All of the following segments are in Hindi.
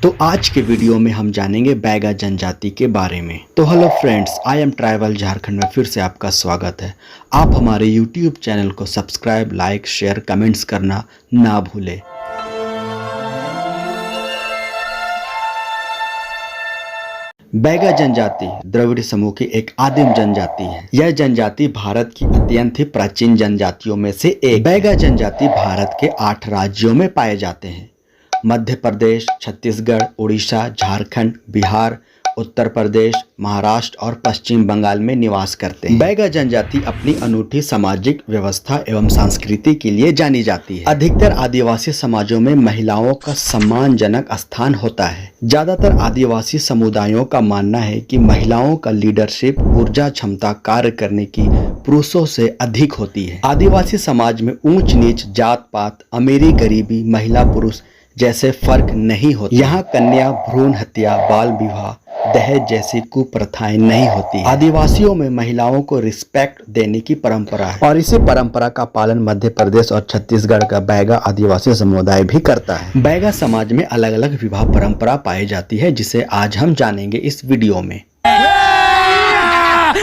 तो आज के वीडियो में हम जानेंगे बैगा जनजाति के बारे में। तो hello friends, I am travel Jharkhand में फिर से आपका स्वागत है। आप हमारे यूट्यूब चैनल को सब्सक्राइब, लाइक, शेयर, कमेंट्स करना ना भूलें। बैगा जनजाति द्रविड़ समूह की एक आदिम जनजाति है। यह जनजाति भारत की अत्यंत ही प्राचीन जनजातियों में से एक। बैगा जनजाति भारत के 8 राज्यों में पाए जाते हैं। मध्य प्रदेश, छत्तीसगढ़, उड़ीसा, झारखंड, बिहार, उत्तर प्रदेश, महाराष्ट्र और पश्चिम बंगाल में निवास करते हैं। बैगा जनजाति अपनी अनूठी सामाजिक व्यवस्था एवं संस्कृति के लिए जानी जाती है। अधिकतर आदिवासी समाजों में महिलाओं का सम्मानजनक स्थान होता है। ज्यादातर आदिवासी समुदायों का मानना है कि महिलाओं का लीडरशिप, ऊर्जा, क्षमता कार्य करने की पुरुषों से अधिक होती है। आदिवासी समाज में ऊंच नीच, जात पात, अमीरी गरीबी, महिला पुरुष जैसे फर्क नहीं होते। यहाँ कन्या भ्रूण हत्या, बाल विवाह, दहेज जैसी कुप्रथाएं नहीं होती। आदिवासियों में महिलाओं को रिस्पेक्ट देने की परंपरा है और इसी परंपरा का पालन मध्य प्रदेश और छत्तीसगढ़ का बैगा आदिवासी समुदाय भी करता है। बैगा समाज में अलग अलग विवाह परंपरा पाई जाती है, जिसे आज हम जानेंगे इस वीडियो में।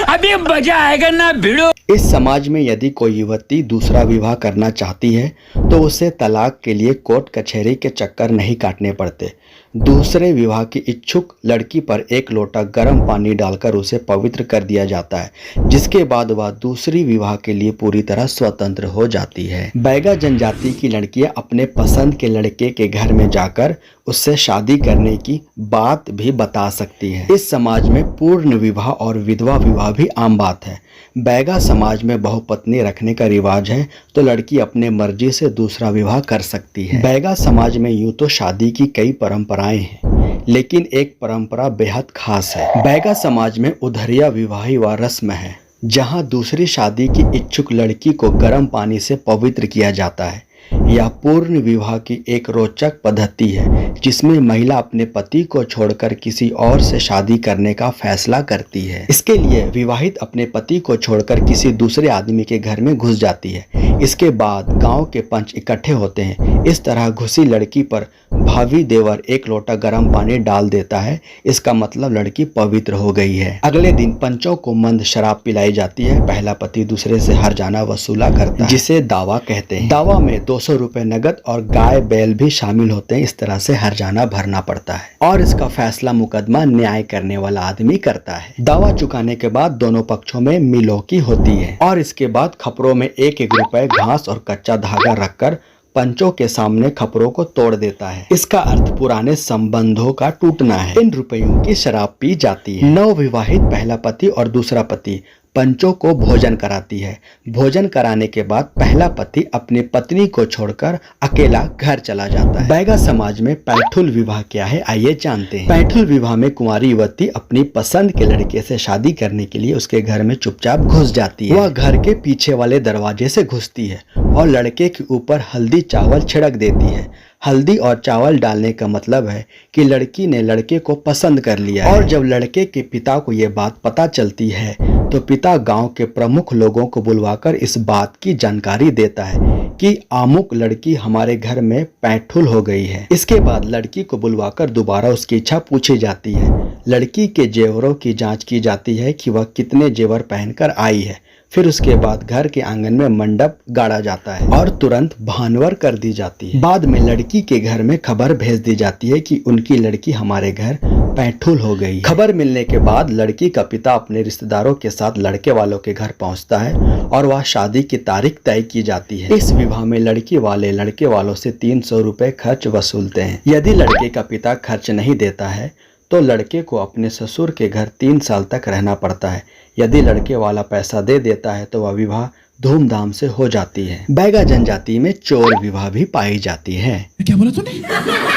अभी मजा आएगा ना भिड़ो। इस समाज में यदि कोई युवती दूसरा विवाह करना चाहती है तो उसे तलाक के लिए कोर्ट कचहरी के चक्कर नहीं काटने पड़ते। दूसरे विवाह की इच्छुक लड़की पर 1 लोटा गर्म पानी डालकर उसे पवित्र कर दिया जाता है, जिसके बाद वह दूसरी विवाह के लिए पूरी तरह स्वतंत्र हो जाती है। बैगा जनजाति की लड़कियां अपने पसंद के लड़के के घर में जाकर उससे शादी करने की बात भी बता सकती है। इस समाज में पूर्ण विवाह और विधवा विवाह भी आम बात है। बैगा समाज में बहुपत्नी रखने का रिवाज है, तो लड़की अपने मर्जी से दूसरा विवाह कर सकती है। बैगा समाज में यूं तो शादी की कई परंपराएं हैं, लेकिन एक परंपरा बेहद खास है। बैगा समाज में उधरिया विवाह व रस्म है, जहां दूसरी शादी की इच्छुक लड़की को गर्म पानी से पवित्र किया जाता है। यह पूर्ण विवाह की एक रोचक पद्धति है, जिसमें महिला अपने पति को छोड़कर किसी और से शादी करने का फैसला करती है। इसके लिए विवाहित अपने पति को छोड़कर किसी दूसरे आदमी के घर में घुस जाती है। इसके बाद गांव के पंच इकट्ठे होते हैं। इस तरह घुसी लड़की पर भावी देवर 1 लोटा गर्म पानी डाल देता है। इसका मतलब लड़की पवित्र हो गई है। अगले दिन पंचों को मंद शराब पिलाई जाती है। पहला पति दूसरे से हर्जाना वसूला करता है, जिसे दावा कहते हैं। दावा में 200 रुपए नगद और गाय बैल भी शामिल होते हैं। इस तरह से हर्जाना भरना पड़ता है और इसका फैसला मुकदमा न्याय करने वाला आदमी करता है। दावा चुकाने के बाद दोनों पक्षों में मिलोकी होती है और इसके बाद खपरों में 1-1 रुपए घास और कच्चा धागा रखकर पंचों के सामने खपरों को तोड़ देता है। इसका अर्थ पुराने संबंधों का टूटना है। इन रुपयों की शराब पी जाती है। नवविवाहित पहला पति और दूसरा पति पंचों को भोजन कराती है। भोजन कराने के बाद पहला पति अपनी पत्नी को छोड़कर अकेला घर चला जाता है। बैगा समाज में पैठुल विवाह क्या है, आइए जानते हैं। पैठुल विवाह में कुंवारी युवती अपनी पसंद के लड़के से शादी करने के लिए उसके घर में चुपचाप घुस जाती है। वह घर के पीछे वाले दरवाजे से घुसती है और लड़के के ऊपर हल्दी चावल छिड़क देती है। हल्दी और चावल डालने का मतलब है कि लड़की ने लड़के को पसंद कर लिया है। और जब लड़के के पिता को ये बात पता चलती है तो पिता गांव के प्रमुख लोगों को बुलवाकर इस बात की जानकारी देता है कि अमुक लड़की हमारे घर में पैठुल हो गई है। इसके बाद लड़की को बुलवाकर दोबारा उसकी इच्छा पूछी जाती है। लड़की के जेवरों की जांच की जाती है कि वह कितने जेवर पहनकर आई है। फिर उसके बाद घर के आंगन में मंडप गाड़ा जाता है और तुरंत भानवर कर दी जाती है। बाद में लड़की के घर में खबर भेज दी जाती है कि उनकी लड़की हमारे घर पैठुल हो गई है। खबर मिलने के बाद लड़की का पिता अपने रिश्तेदारों के साथ लड़के वालों के घर पहुंचता है और वह शादी की तारीख तय की जाती है। इस विवाह में लड़की वाले लड़के वालों से 300 रुपए खर्च वसूलते हैं। यदि लड़के का पिता खर्च नहीं देता है तो लड़के को अपने ससुर के घर 3 साल तक रहना पड़ता है। यदि लड़के वाला पैसा दे देता है तो वह विवाह धूमधाम से हो जाती है। बैगा जनजाति में चोर विवाह भी पाई जाती है। क्या बोला तूने?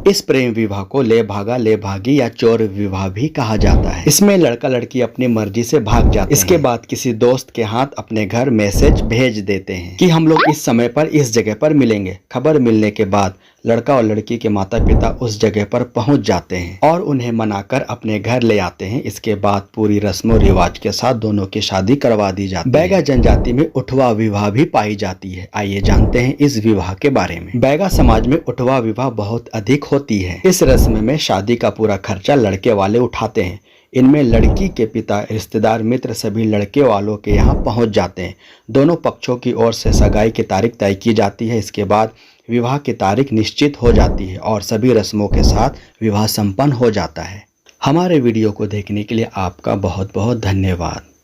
इस प्रेम विवाह को ले भागा ले भागी या चोर विवाह भी कहा जाता है। इसमें लड़का लड़की अपनी मर्जी से भाग जाते हैं। इसके बाद किसी दोस्त के हाथ अपने घर मैसेज भेज देते हैं कि हम लोग इस समय पर इस जगह पर मिलेंगे। खबर मिलने के बाद लड़का और लड़की के माता पिता उस जगह पर पहुंच जाते हैं और उन्हें मनाकर अपने घर ले आते हैं। इसके बाद पूरी रस्मों रिवाज के साथ दोनों की शादी करवा दी जाती है। बैगा जनजाति में उठवा विवाह भी पाई जाती है। आइए जानते हैं इस विवाह के बारे में। बैगा समाज में उठवा विवाह बहुत अधिक होती है। इस रस्म में शादी का पूरा खर्चा लड़के वाले उठाते हैं। इनमें लड़की के पिता, रिश्तेदार, मित्र सभी लड़के वालों के यहाँ पहुँच जाते हैं। दोनों पक्षों की ओर से सगाई की तारीख तय की जाती है। इसके बाद विवाह की तारीख निश्चित हो जाती है और सभी रस्मों के साथ विवाह संपन्न हो जाता है। हमारे वीडियो को देखने के लिए आपका बहुत बहुत धन्यवाद।